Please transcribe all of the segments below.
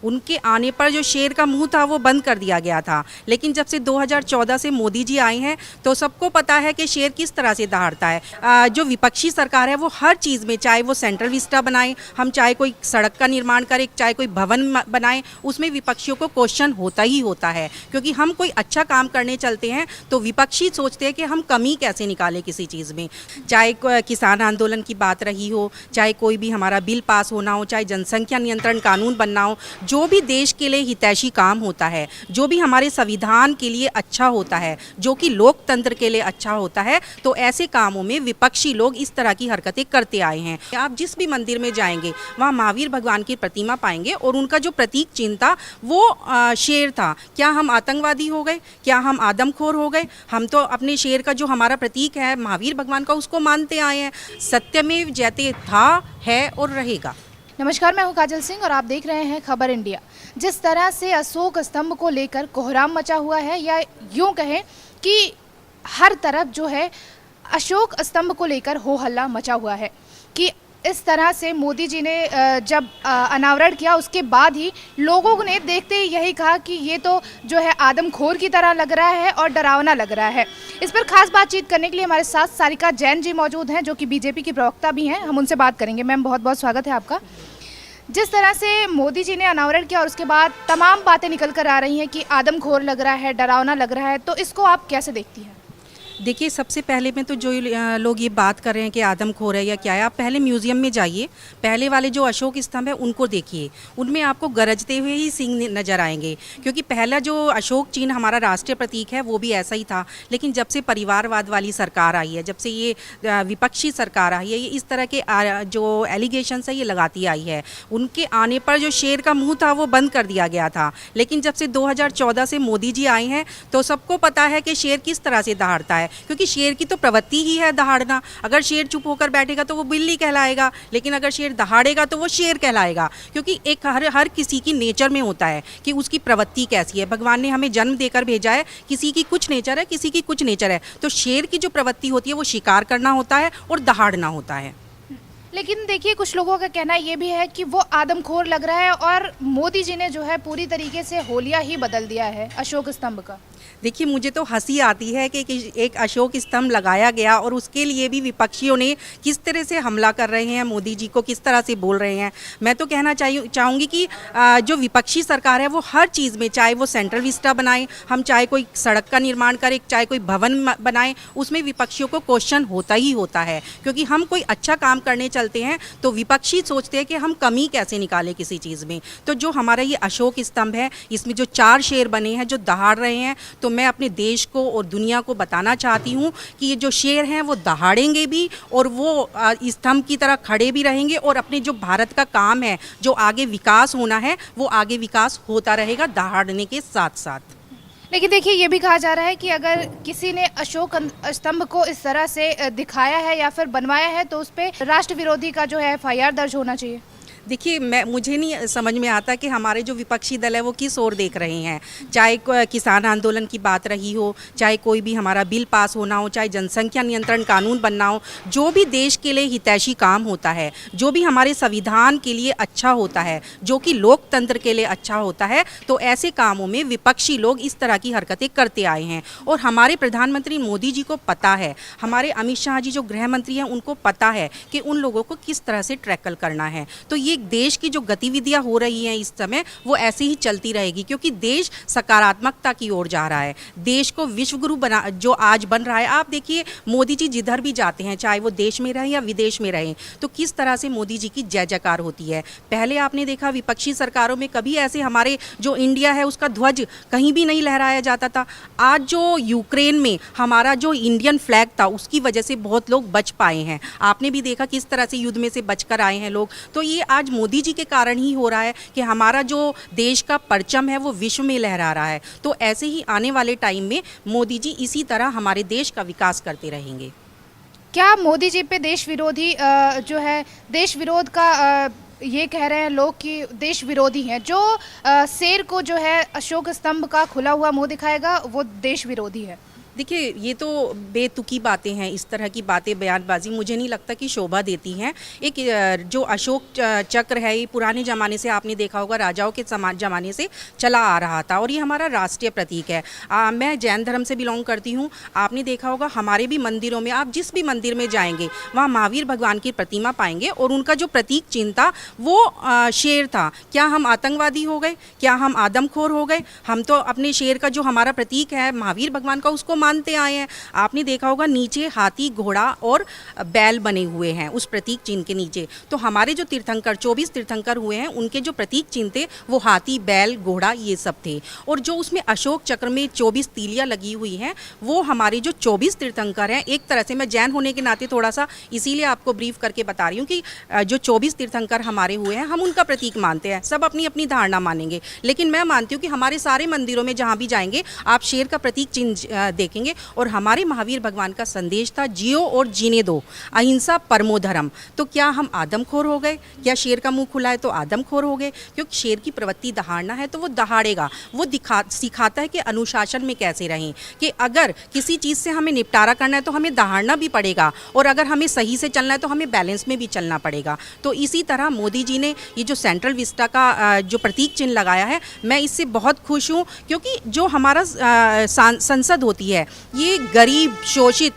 उनके आने पर जो शेर का मुंह था वो बंद कर दिया गया था। लेकिन जब से 2014 से मोदी जी आए हैं तो सबको पता है कि शेर किस तरह से दहाड़ता है। जो विपक्षी सरकार है वो हर चीज़ में, चाहे वो सेंट्रल विस्टा बनाए, हम चाहे कोई सड़क का निर्माण करें, चाहे कोई भवन बनाए, उसमें विपक्षियों को क्वेश्चन होता ही होता है। क्योंकि हम कोई अच्छा काम करने चलते हैं तो विपक्षी सोचते हैं कि हम कमी कैसे निकालें किसी चीज़ में। चाहे किसान आंदोलन की बात रही हो, चाहे कोई भी हमारा बिल पास होना हो, चाहे जनसंख्या नियंत्रण कानून बनना हो, जो भी देश के लिए हितैषी काम होता है, जो भी हमारे संविधान के लिए अच्छा होता है, जो कि लोकतंत्र के लिए अच्छा होता है, तो ऐसे कामों में विपक्षी लोग इस तरह की हरकतें करते आए हैं। आप जिस भी मंदिर में जाएंगे वहाँ महावीर भगवान की प्रतिमा पाएंगे और उनका जो प्रतीक चिन्ह था वो शेर था। क्या हम आतंकवादी हो गए? क्या हम आदमखोर हो गए? हम तो अपने शेर का जो हमारा प्रतीक है महावीर भगवान का, उसको मानते आए हैं। सत्यमेव जयते था, है और रहेगा। नमस्कार, मैं हूं काजल सिंह और आप देख रहे हैं खबर इंडिया। जिस तरह से अशोक स्तंभ को लेकर कोहराम मचा हुआ है, या यूं कहें कि हर तरफ जो है अशोक स्तंभ को लेकर हो हल्ला मचा हुआ है कि इस तरह से मोदी जी ने जब अनावरण किया उसके बाद ही लोगों ने देखते ही यही कहा कि ये तो जो है आदमखोर की तरह लग रहा है और डरावना लग रहा है। इस पर खास बातचीत करने के लिए हमारे साथ सारिका जैन जी मौजूद हैं, जो कि बीजेपी की प्रवक्ता भी हैं। हम उनसे बात करेंगे। मैम, बहुत बहुत स्वागत है आपका। जिस तरह से मोदी जी ने अनावरण किया और उसके बाद तमाम बातें निकल कर आ रही हैं कि आदमखोर लग रहा है, डरावना लग रहा है, तो इसको आप कैसे देखती हैं? देखिए, सबसे पहले में तो जो लोग ये बात कर रहे हैं कि आदमखोर है या क्या है, आप पहले म्यूज़ियम में जाइए, पहले वाले जो अशोक स्तंभ है उनको देखिए, उनमें आपको गरजते हुए ही सिंह नज़र आएंगे। क्योंकि पहला जो अशोक चिन्ह हमारा राष्ट्रीय प्रतीक है वो भी ऐसा ही था। लेकिन जब से परिवारवाद वाली सरकार आई है, जब से ये विपक्षी सरकार आई है, ये इस तरह के जो एलिगेशंस है ये लगाती आई है। उनके आने पर जो शेर का मुँह था वो बंद कर दिया गया था। लेकिन जब से 2014 से मोदी जी आए हैं तो सबको पता है कि शेर किस तरह से दहाड़ता है। क्योंकि शेर की तो प्रवृत्ति ही है दहाड़ना। अगर शेर चुप होकर बैठेगा तो वो बिल्ली कहलाएगा, लेकिन अगर शेर दहाड़ेगा तो वो शेर कहलाएगा। क्योंकि एक हर किसी की नेचर में होता है कि उसकी प्रवृत्ति कैसी है। भगवान ने हमें जन्म देकर भेजा है, किसी की कुछ नेचर है, किसी की कुछ नेचर है। तो शेर की जो प्रवृत्ति होती है वो शिकार करना होता है और दहाड़ना होता है। लेकिन देखिए, कुछ लोगों का कहना ये भी है कि वो आदमखोर लग रहा है और मोदी जी ने जो है पूरी तरीके से होलिया ही बदल दिया है अशोक स्तंभ का। देखिए, मुझे तो हंसी आती है कि एक अशोक स्तंभ लगाया गया और उसके लिए भी विपक्षियों ने किस तरह से हमला कर रहे हैं, मोदी जी को किस तरह से बोल रहे हैं। मैं तो कहना चाहूँगी कि जो विपक्षी सरकार है वो हर चीज़ में, चाहे वो सेंट्रल विस्टा बनाए, हम चाहे कोई सड़क का निर्माण करें, चाहे कोई भवन बनाए, उसमें विपक्षियों को क्वेश्चन होता ही होता है। क्योंकि हम कोई अच्छा काम करने चलते हैं तो विपक्षी सोचते हैं कि हम कमी कैसे निकालें किसी चीज़ में। तो जो हमारा ये अशोक स्तंभ है, इसमें जो 4 शेर बने हैं जो दहाड़ रहे हैं, तो मैं अपने देश को और दुनिया को बताना चाहती हूँ कि ये जो शेर हैं वो दहाड़ेंगे भी और वो स्तंभ की तरह खड़े भी रहेंगे। और अपने जो भारत का काम है, जो आगे विकास होना है, वो आगे विकास होता रहेगा दहाड़ने के साथ साथ। लेकिन देखिए, ये भी कहा जा रहा है कि अगर किसी ने अशोक स्तंभ को इस तरह से दिखाया है या फिर बनवाया है तो उस पर राष्ट्र विरोधी का जो है FIR दर्ज होना चाहिए। देखिए, मुझे नहीं समझ में आता कि हमारे जो विपक्षी दल है वो किस ओर देख रहे हैं। चाहे किसान आंदोलन की बात रही हो, चाहे कोई भी हमारा बिल पास होना हो, चाहे जनसंख्या नियंत्रण कानून बनना हो, जो भी देश के लिए हितैषी काम होता है, जो भी हमारे संविधान के लिए अच्छा होता है, जो कि लोकतंत्र के लिए अच्छा होता है, तो ऐसे कामों में विपक्षी लोग इस तरह की हरकतें करते आए हैं। और हमारे प्रधानमंत्री मोदी जी को पता है, हमारे अमित शाह जी जो गृह मंत्री हैं उनको पता है कि उन लोगों को किस तरह से टैकल करना है। तो ये देश की जो गतिविधियां हो रही हैं इस समय, वो ऐसे ही चलती रहेगी। क्योंकि देश सकारात्मकता की ओर जा रहा है, देश को विश्व गुरु बना जो आज बन रहा है। आप देखिए, मोदी जी जिधर भी जाते हैं, चाहे वो देश में रहें या विदेश में रहें, तो किस तरह से मोदी जी की जय जयकार होती है। पहले आपने देखा विपक्षी सरकारों में कभी ऐसे हमारे जो इंडिया है उसका ध्वज कहीं भी नहीं लहराया जाता था। आज जो यूक्रेन में हमारा जो इंडियन फ्लैग था उसकी वजह से बहुत लोग बच पाए हैं। आपने भी देखा किस तरह से युद्ध में से बचकर आए हैं लोग। तो ये आज मोदी जी के कारण ही हो रहा है कि हमारा जो देश का परचम है वो विश्व में लहरा रहा है। तो ऐसे ही आने वाले टाइम में मोदी जी इसी तरह हमारे देश का विकास करते रहेंगे। क्या मोदी जी पे देश विरोधी जो है देश विरोध का ये कह रहे हैं लोग कि देश विरोधी हैं, जो शेर को जो है अशोक स्तंभ का खुला हुआ मुंह दिखाएगा वो देश विरोधी है? देखिए, ये तो बेतुकी बातें हैं, इस तरह की बातें, बयानबाजी मुझे नहीं लगता कि शोभा देती हैं। एक जो अशोक चक्र है, ये पुराने ज़माने से आपने देखा होगा, राजाओं के ज़माने से चला आ रहा था और ये हमारा राष्ट्रीय प्रतीक है। मैं जैन धर्म से बिलोंग करती हूँ। आपने देखा होगा हमारे भी मंदिरों में, आप जिस भी मंदिर में जाएंगे वहाँ महावीर भगवान की प्रतिमा पाएंगे और उनका जो प्रतीक चिन्ह था वो शेर था। क्या हम आतंकवादी हो गए? क्या हम आदमखोर हो गए? हम तो अपने शेर का जो हमारा प्रतीक है महावीर भगवान का, उसको मानते आए हैं। आपने देखा होगा नीचे हाथी, घोड़ा और बैल बने हुए हैं उस प्रतीक चिन्ह के नीचे। तो हमारे जो तीर्थंकर 24 तीर्थंकर हुए हैं, उनके जो प्रतीक चिन्ह थे वो हाथी, बैल, घोड़ा ये सब थे। और जो उसमें अशोक चक्र में 24 तीलियां लगी हुई हैं, वो हमारे जो 24 तीर्थंकर हैं, एक तरह से मैं जैन होने के नाते थोड़ा सा इसीलिए आपको ब्रीफ करके बता रही हूँ कि जो 24 तीर्थंकर हमारे हुए हैं, हम उनका प्रतीक मानते हैं। सब अपनी अपनी धारणा मानेंगे, लेकिन मैं मानती हूँ कि हमारे सारे मंदिरों में जहाँ भी जाएंगे आप शेर का प्रतीक चिन्ह देखेंगे। और हमारे महावीर भगवान का संदेश था, जियो और जीने दो, अहिंसा परमो धर्म। तो क्या हम आदमखोर हो गए? क्या शेर का मुंह खुला है तो आदमखोर हो गए? क्योंकि शेर की प्रवृत्ति दहाड़ना है तो वो दहाड़ेगा। वो सिखाता है कि अनुशासन में कैसे रहें, कि अगर किसी चीज़ से हमें निपटारा करना है तो हमें दहाड़ना भी पड़ेगा, और अगर हमें सही से चलना है तो हमें बैलेंस में भी चलना पड़ेगा। तो इसी तरह मोदी जी ने ये जो सेंट्रल विस्टा का जो प्रतीक चिन्ह लगाया है, मैं इससे बहुत खुश हूँ। क्योंकि जो हमारा संसद होती है, ये गरीब, शोषित,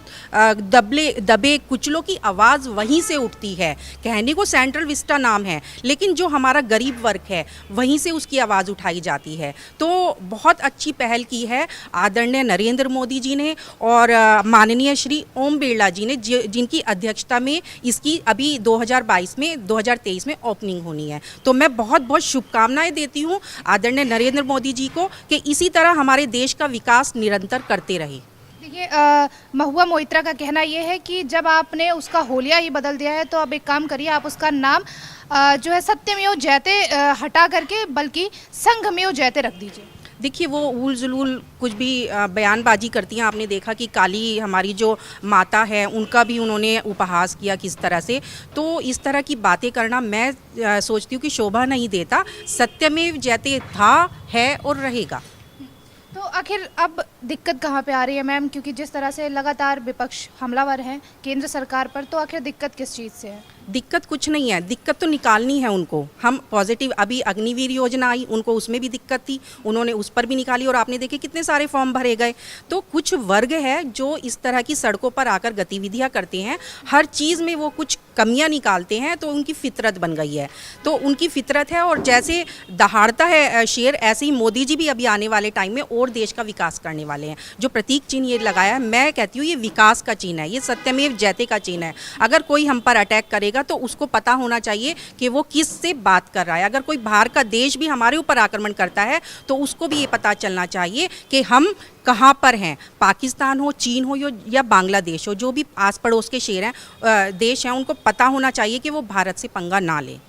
दबे कुचलों की आवाज़ वहीं से उठती है। कहने को सेंट्रल विस्टा नाम है, लेकिन जो हमारा गरीब वर्ग है वहीं से उसकी आवाज़ उठाई जाती है। तो बहुत अच्छी पहल की है आदरणीय नरेंद्र मोदी जी ने और माननीय श्री ओम बिरला जी ने, जिनकी अध्यक्षता में इसकी अभी 2023 में ओपनिंग होनी है। तो मैं बहुत बहुत शुभकामनाएं देती हूँ आदरणीय नरेंद्र मोदी जी को कि इसी तरह हमारे देश का विकास निरंतर करते रहे। देखिए, महुआ मोइत्रा का कहना ये है कि जब आपने उसका होलिया ही बदल दिया है तो अब एक काम करिए, आप उसका नाम जो है सत्यमेव जयते हटा करके बल्कि संघमेव जयते रख दीजिए। देखिए, वो उल जुलूल कुछ भी बयानबाजी करती हैं। आपने देखा कि काली हमारी जो माता है उनका भी उन्होंने उपहास किया किस तरह से। तो इस तरह की बातें करना मैं सोचती हूँ कि शोभा नहीं देता। सत्यमेव जयते था, है और रहेगा। तो आखिर अब दिक्कत कहाँ पे आ रही है मैम? क्योंकि जिस तरह से लगातार विपक्ष हमलावर है केंद्र सरकार पर, तो आखिर दिक्कत किस चीज़ से है? दिक्कत कुछ नहीं है, दिक्कत तो निकालनी है उनको। हम पॉजिटिव, अभी अग्निवीर योजना आई, उनको उसमें भी दिक्कत थी, उन्होंने उस पर भी निकाली और आपने देखे कितने सारे फॉर्म भरे गए। तो कुछ वर्ग है जो इस तरह की सड़कों पर आकर गतिविधियां करते हैं, हर चीज़ में वो कुछ कमियां निकालते हैं, तो उनकी फितरत बन गई है। तो उनकी फितरत है, और जैसे दहाड़ता है शेर, ऐसे ही मोदी जी भी अभी आने वाले टाइम में और देश का विकास करने वाले हैं। जो प्रतीक चिन्ह ये लगाया है, मैं कहती हूँ ये विकास का चिन्ह है, ये सत्यमेव जयते का चिन्ह है। अगर कोई हम पर अटैक करेगा तो उसको पता होना चाहिए कि वो किस से बात कर रहा है। अगर कोई बाहर का देश भी हमारे ऊपर आक्रमण करता है तो उसको भी ये पता चलना चाहिए कि हम कहाँ पर हैं। पाकिस्तान हो, चीन हो या बांग्लादेश हो, जो भी आस पड़ोस के शेर हैं, देश हैं, उनको पता होना चाहिए कि वो भारत से पंगा ना लें।